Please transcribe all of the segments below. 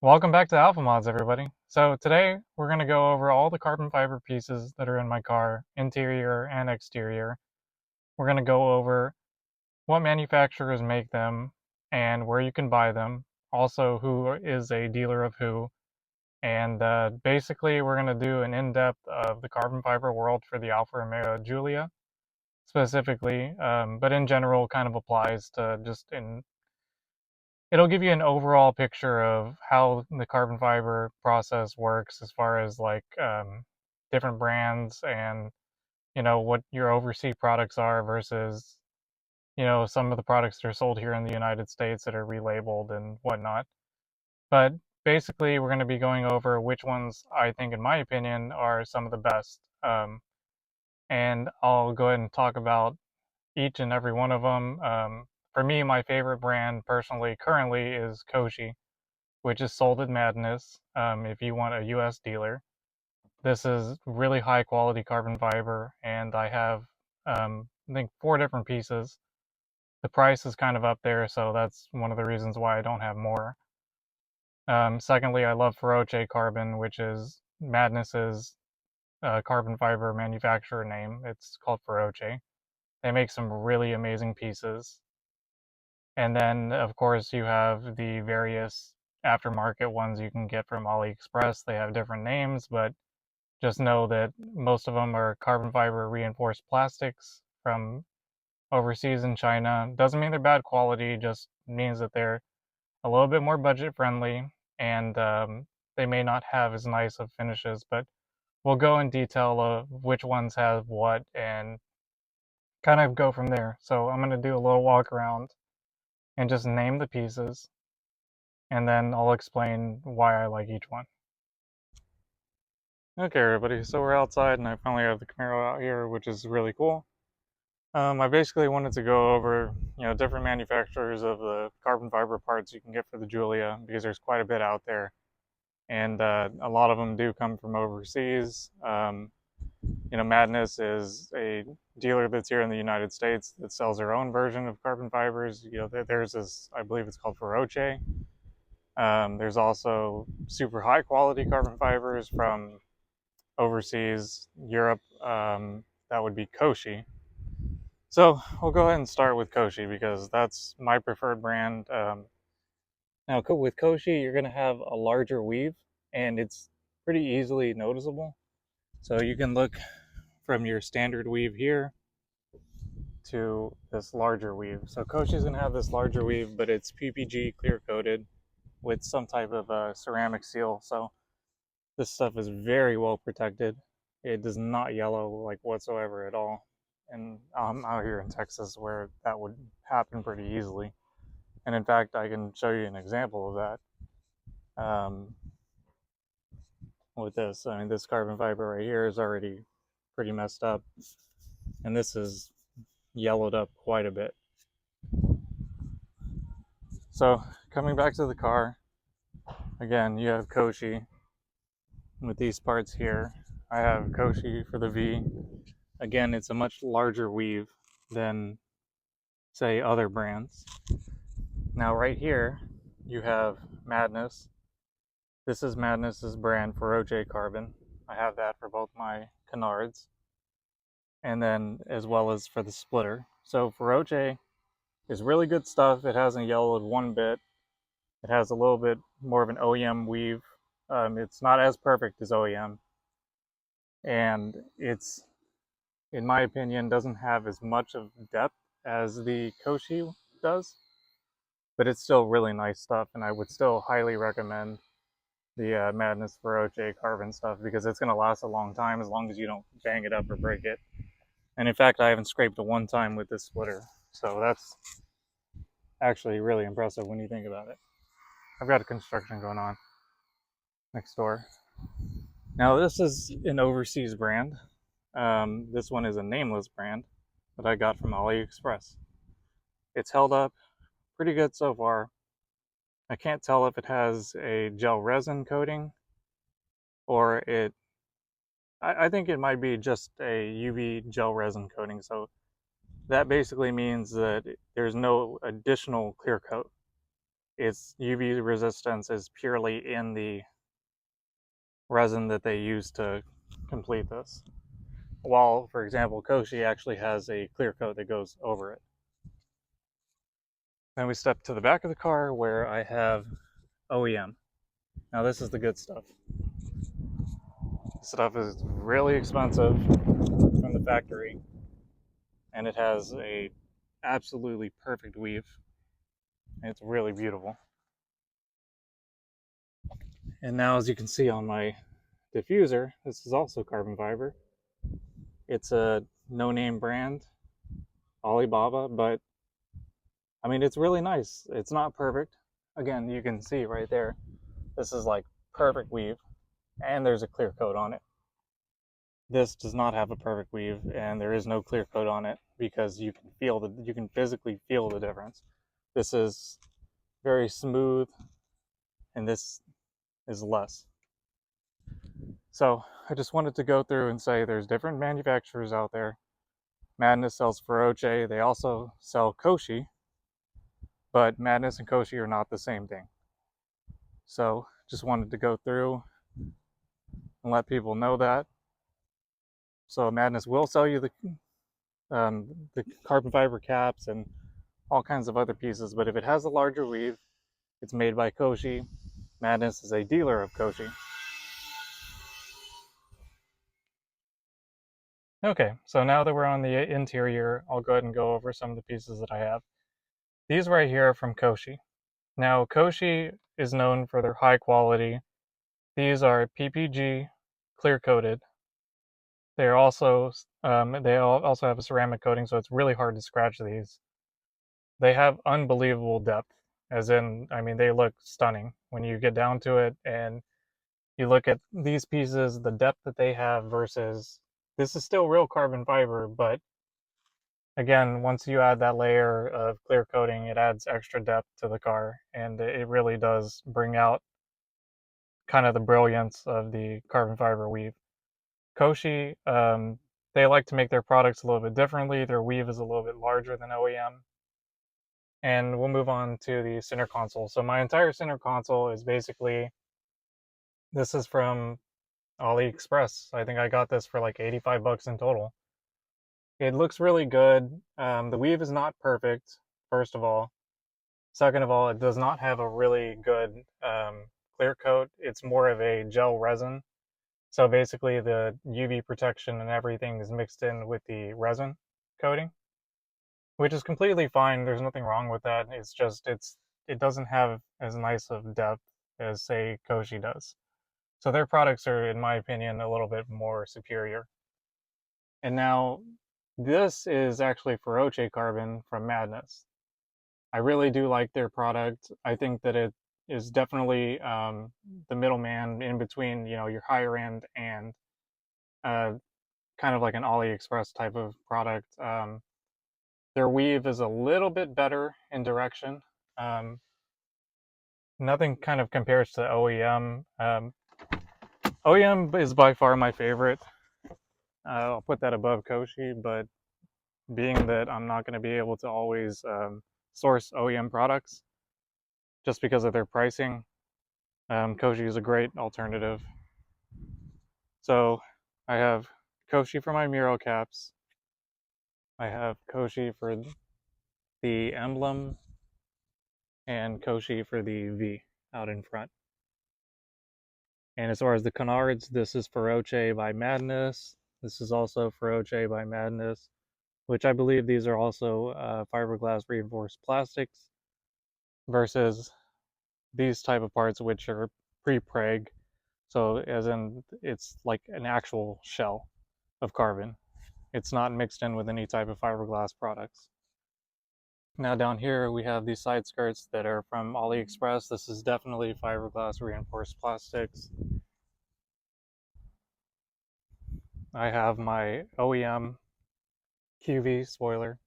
Welcome back to Alpha Mods, everybody. So today we're going to go over all the carbon fiber pieces that are in my car, interior and exterior. We're going to go over what manufacturers make them and where you can buy them, also who is a dealer of who, and basically we're going to do an in-depth of the carbon fiber world for the Alfa Romeo Giulia specifically, but in general kind of applies to just in it'll give you an overall picture of how the carbon fiber process works as far as like different brands and what your overseas products are versus some of the products that are sold here in the United States that are relabeled and whatnot. But basically we're going to be going over which ones I think in my opinion are some of the best, and I'll go ahead and talk about each and every one of them. For me, my favorite brand personally currently is Koshi, which is sold at Madness. If you want a US dealer, this is really high quality carbon fiber, and I have, I think, 4 different pieces. The price is kind of up there, so that's one of the reasons why I don't have more. Secondly, I love Feroce Carbon, which is Madness's carbon fiber manufacturer name. It's called Feroce. They make some really amazing pieces. And then, of course, you have the various aftermarket ones you can get from AliExpress. They have different names, but just know that most of them are carbon fiber reinforced plastics from overseas in China. Doesn't mean they're bad quality, just means that they're a little bit more budget friendly, and they may not have as nice of finishes, but we'll go in detail of which ones have what and kind of go from there. So I'm going to do a little walk around and just name the pieces, and then I'll explain why I like each one. Okay, everybody, so we're outside, and I finally have the Camaro out here, which is really cool. I basically wanted to go over, different manufacturers of the carbon fiber parts you can get for the Giulia, because there's quite a bit out there, and a lot of them do come from overseas. Madness is a dealer that's here in the United States that sells their own version of carbon fibers. Theirs is, I believe it's called Feroce. There's also super high quality carbon fibers from overseas, Europe. That would be Koshi. So we'll go ahead and start with Koshi because that's my preferred brand. Now with Koshi, you're going to have a larger weave, and it's pretty easily noticeable. So you can look from your standard weave here to this larger weave. So Koshi's going to have this larger weave, but it's PPG clear coated with some type of ceramic seal. So this stuff is very well protected. It does not yellow like whatsoever at all. And I'm out here in Texas where that would happen pretty easily. And in fact, I can show you an example of that with this. I mean, this carbon fiber right here is already pretty messed up. And this is yellowed up quite a bit. So coming back to the car, again, you have Koshi with these parts here. I have Koshi for the V. Again, it's a much larger weave than, say, other brands. Now right here, you have Madness. This is Madness's brand, Feroce Carbon. I have that for both my canards, and then as well as for the splitter. So Feroce is really good stuff. It hasn't yellowed one bit. It has a little bit more of an OEM weave. It's not as perfect as OEM, and it's, in my opinion, doesn't have as much of depth as the Koshi does, but it's still really nice stuff, and I would still highly recommend the Madness Feroce Carbon stuff because it's going to last a long time as long as you don't bang it up or break it. And in fact, I haven't scraped it one time with this splitter, so that's actually really impressive when you think about it. I've got a construction going on next door. Now this is an overseas brand. This one is a nameless brand that I got from AliExpress. It's held up pretty good so far. I can't tell if it has a gel resin coating or I think it might be just a UV gel resin coating. So that basically means that there's no additional clear coat. its UV resistance is purely in the resin that they use to complete this. While, for example, Koshi actually has a clear coat that goes over it. Then we step to the back of the car where I have OEM. Now this is the good stuff. This stuff is really expensive from the factory, and it has a absolutely perfect weave. It's really beautiful. And now, as you can see on my diffuser, this is also carbon fiber. It's a no-name brand, Alibaba, but I mean, it's really nice. It's not perfect. Again, you can see right there, this is like perfect weave, and there's a clear coat on it. This does not have a perfect weave, and there is no clear coat on it because you can physically feel the difference. This is very smooth, and this is less. So I just wanted to go through and say there's different manufacturers out there. Madness sells Feroce. They also sell Koshi, but Madness and Koshi are not the same thing. So just wanted to go through and let people know that. So Madness will sell you the carbon fiber caps and all kinds of other pieces, but if it has a larger weave, it's made by Koshi. Madness is a dealer of Koshi. Okay, so now that we're on the interior, I'll go ahead and go over some of the pieces that I have. These right here are from Koshi. Now, Koshi is known for their high quality. These are PPG clear coated. They also have a ceramic coating, so it's really hard to scratch these. They have unbelievable depth, as in, I mean, they look stunning when you get down to it and you look at these pieces, the depth that they have versus this is still real carbon fiber, but again, once you add that layer of clear coating, it adds extra depth to the car, and it really does bring out kind of the brilliance of the carbon fiber weave. Koshi, they like to make their products a little bit differently. Their weave is a little bit larger than OEM. And we'll move on to the center console. So my entire center console is basically, this is from AliExpress. I think I got this for like 85 bucks in total. It looks really good. The weave is not perfect, first of all. Second of all, it does not have a really good clear coat. It's more of a gel resin. So basically the UV protection and everything is mixed in with the resin coating, which is completely fine. There's nothing wrong with that. It's just it doesn't have as nice of depth as say Koshi does. So their products are, in my opinion, a little bit more superior. And now this is actually Feroce Carbon from Madness. I really do like their product. I think that it is definitely the middleman in between, you know, your higher end and uh, kind of like an AliExpress type of product. Their weave is a little bit better in direction. Um, Nothing kind of compares to OEM. OEM is by far my favorite. I'll put that above Koshi, but being that I'm not going to be able to always source OEM products just because of their pricing, Koshi is a great alternative. So I have Koshi for my mural caps. I have Koshi for the emblem and Koshi for the V out in front. And as far as the canards, this is Feroce by Madness. This is also Feroce by Madness, which I believe these are also fiberglass reinforced plastics versus these type of parts which are pre-preg. So as in it's like an actual shell of carbon. It's not mixed in with any type of fiberglass products. Now down here we have these side skirts that are from AliExpress. This is definitely fiberglass reinforced plastics. I have my OEM QV spoiler.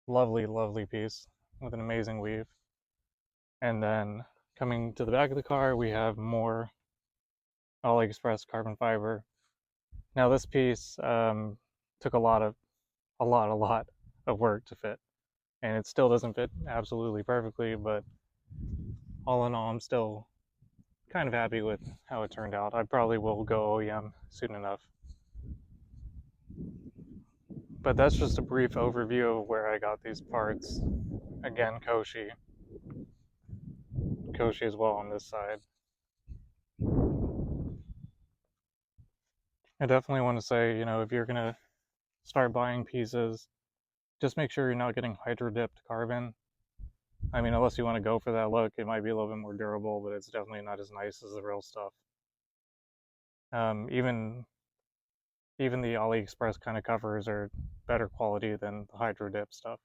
Lovely, lovely piece with an amazing weave. And then coming to the back of the car, we have more AliExpress carbon fiber. Now this piece took a lot of work to fit. and it still doesn't fit absolutely perfectly, but all in all, I'm still kind of happy with how it turned out. I probably will go OEM soon enough. But that's just a brief overview of where I got these parts. Again, Koshi as well on this side. I definitely want to say, if you're gonna start buying pieces, just make sure you're not getting hydro dipped carbon. I mean, unless you want to go for that look, it might be a little bit more durable, but it's definitely not as nice as the real stuff. Even the AliExpress kind of covers are better quality than the hydro dip stuff.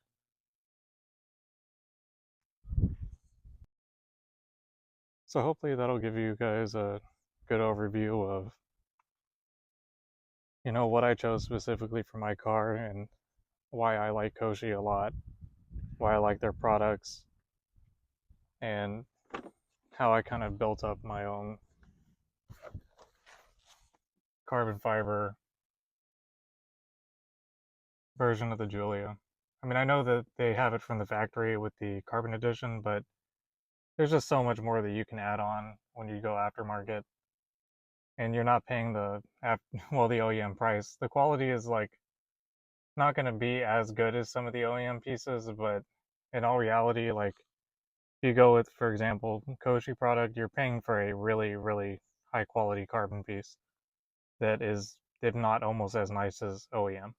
So hopefully that'll give you guys a good overview of what I chose specifically for my car and why I like Koshi a lot, why I like their products, and how I kind of built up my own carbon fiber version of the Giulia. I mean, I know that they have it from the factory with the carbon edition, but there's just so much more that you can add on when you go aftermarket, and you're not paying the OEM price. The quality is like not going to be as good as some of the OEM pieces, but in all reality, like if you go with, for example, Koshi product, you're paying for a really, really high quality carbon piece that is, if not almost as nice as OEM.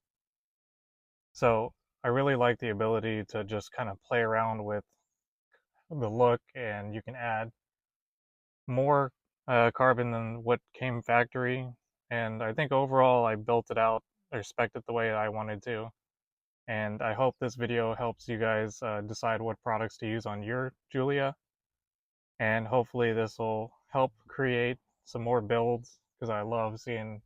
So I really like the ability to just kind of play around with the look, and you can add more carbon than what came factory. And I think overall I built it out, I spec'd it the way I wanted to. And I hope this video helps you guys decide what products to use on your Giulia. And hopefully this will help create some more builds, because I love seeing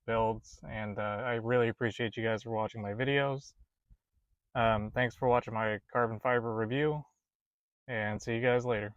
builds, and I really appreciate you guys for watching my videos. Thanks for watching my carbon fiber review, and see you guys later.